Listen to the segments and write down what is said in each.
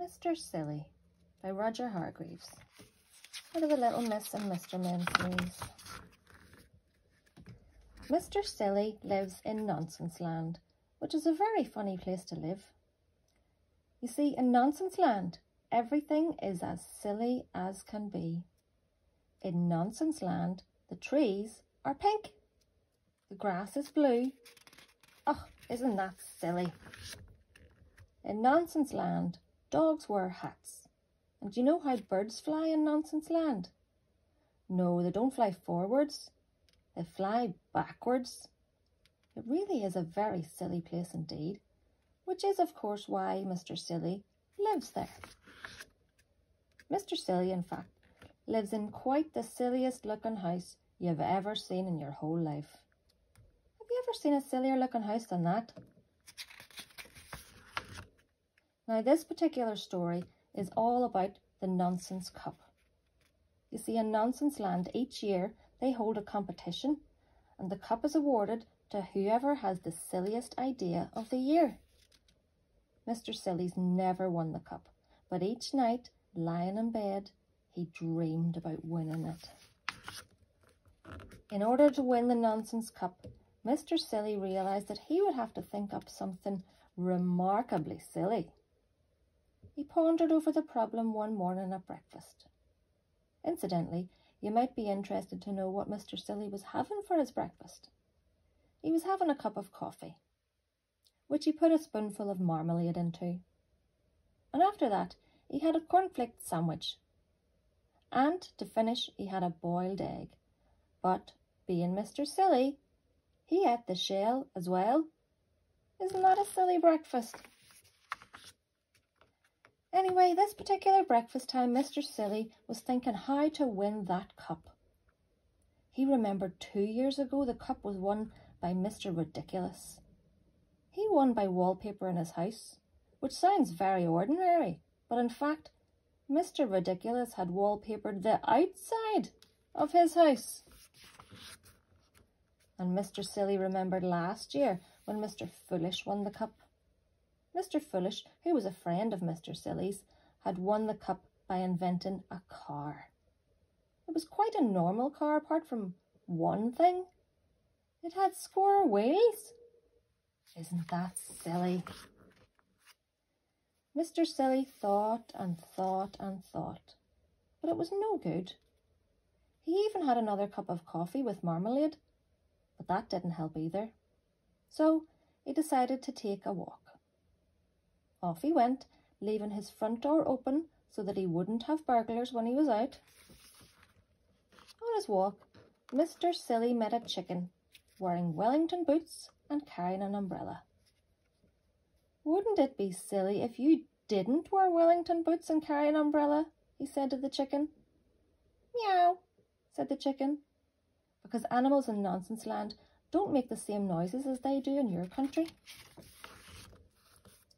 Mr. Silly by Roger Hargreaves, out of the Little Miss and Mr. Men series. Mr. Silly lives in Nonsense Land, which is a very funny place to live. You see, in Nonsense Land, everything is as silly as can be. In Nonsense Land, the trees are pink. The grass is blue. Oh, isn't that silly? In Nonsense Land, dogs wear hats. And do you know how birds fly in Nonsense Land? No, they don't fly forwards. They fly backwards. It really is a very silly place indeed, which is, of course, why Mr. Silly lives there. Mr. Silly, in fact, lives in quite the silliest looking house you've ever seen in your whole life. Have you ever seen a sillier looking house than that? Now, this particular story is all about the Nonsense Cup. You see, in Nonsense Land, each year they hold a competition, and the cup is awarded to whoever has the silliest idea of the year. Mr. Silly's never won the cup, but each night, lying in bed, he dreamed about winning it. In order to win the Nonsense Cup, Mr. Silly realised that he would have to think up something remarkably silly. He pondered over the problem one morning at breakfast. Incidentally, you might be interested to know what Mr. Silly was having for his breakfast. He was having a cup of coffee, which he put a spoonful of marmalade into. And after that, he had a cornflaked sandwich. And to finish, he had a boiled egg. But, being Mr. Silly, he ate the shell as well. Isn't that a silly breakfast? Anyway, this particular breakfast time, Mr. Silly was thinking how to win that cup. He remembered 2 years ago the cup was won by Mr. Ridiculous. He won by wallpaper in his house, which sounds very ordinary, but in fact, Mr. Ridiculous had wallpapered the outside of his house. And Mr. Silly remembered last year when Mr. Foolish won the cup. Mr. Foolish, who was a friend of Mr. Silly's, had won the cup by inventing a car. It was quite a normal car apart from one thing. It had square wheels. Isn't that silly? Mr. Silly thought and thought and thought, but it was no good. He even had another cup of coffee with marmalade, but that didn't help either. So he decided to take a walk. Off he went, leaving his front door open so that he wouldn't have burglars when he was out. On his walk, Mr. Silly met a chicken, wearing Wellington boots and carrying an umbrella. "Wouldn't it be silly if you didn't wear Wellington boots and carry an umbrella?" he said to the chicken. "Meow," said the chicken, because animals in Nonsense Land don't make the same noises as they do in your country.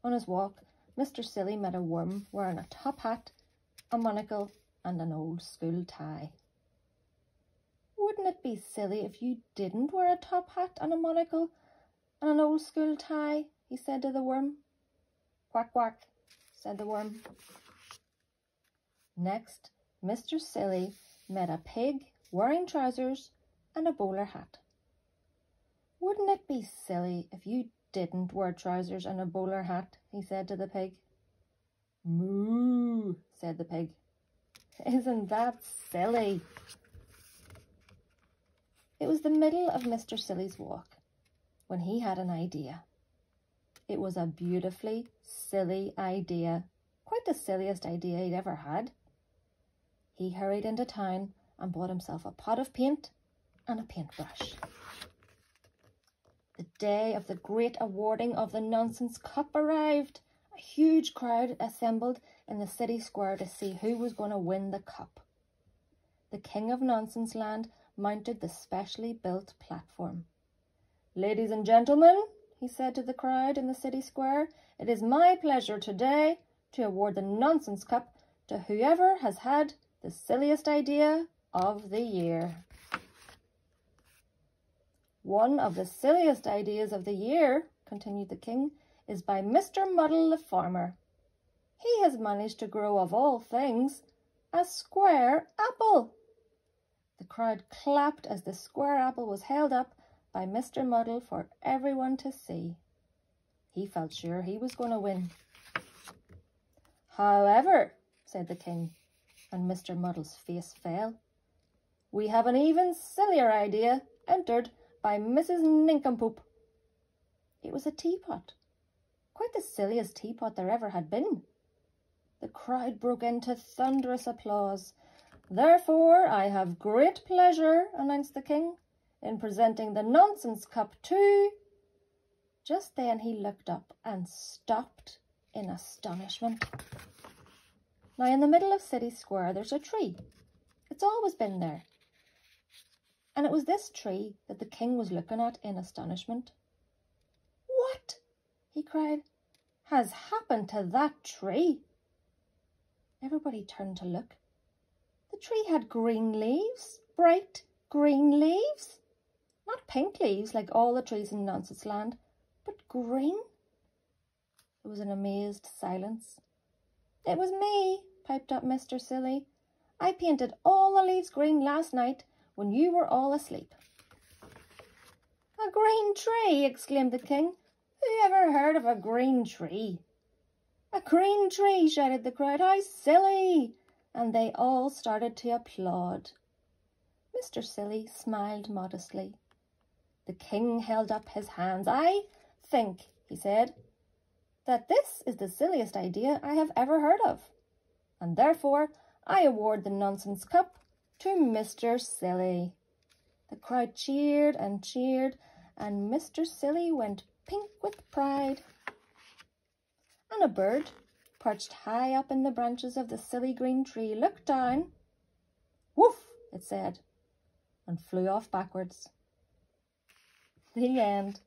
On his walk, Mr. Silly met a worm wearing a top hat, a monocle and an old school tie. "Wouldn't it be silly if you didn't wear a top hat and a monocle and an old school tie?" he said to the worm. "Quack, quack," said the worm. Next, Mr. Silly met a pig wearing trousers and a bowler hat. "Wouldn't it be silly if you didn't wear trousers and a bowler hat?" he said to the pig. "Moo," said the pig. Isn't that silly? It was the middle of Mr. Silly's walk when he had an idea. It was a beautifully silly idea, quite the silliest idea he'd ever had. He hurried into town and bought himself a pot of paint and a paintbrush. The day of the great awarding of the Nonsense Cup arrived. A huge crowd assembled in the city square to see who was going to win the cup. The King of Nonsense Land mounted the specially built platform. "Ladies and gentlemen," he said to the crowd in the city square, "it is my pleasure today to award the Nonsense Cup to whoever has had the silliest idea of the year." "One of the silliest ideas of the year," continued the king, "is by Mr. Muddle the farmer. He has managed to grow, of all things, a square apple. The crowd clapped as the square apple was held up by Mr. Muddle for everyone to see. He felt sure he was going to win. However, said the king, and Mr. Muddle's face fell, we have an even sillier idea entered by Mrs. Nincompoop. It was a teapot, quite the silliest teapot there ever had been. The crowd broke into thunderous applause. Therefore, I have great pleasure, announced the king, in presenting the nonsense cup to... Just then he looked up and stopped in astonishment. Now, in the middle of City Square, there's a tree. It's always been there. And it was this tree that the king was looking at in astonishment. What, he cried, has happened to that tree? Everybody turned to look. The tree had green leaves, bright green leaves. Not pink leaves like all the trees in Nonsense Land, but green. There was an amazed silence. It was me, piped up Mr. Silly. I painted all the leaves green last night when you were all asleep. A green tree, exclaimed the king. Who ever heard of a green tree? A green tree, shouted the crowd. How silly! And they all started to applaud. Mr. Silly smiled modestly. The king held up his hands. I think, he said, that this is the silliest idea I have ever heard of, and therefore I award the nonsense cup to Mr. Silly. The crowd cheered, and Mr. Silly went pink with pride. And a bird, perched high up in the branches of the silly green tree, looked down. Woof, it said, and flew off backwards. The end.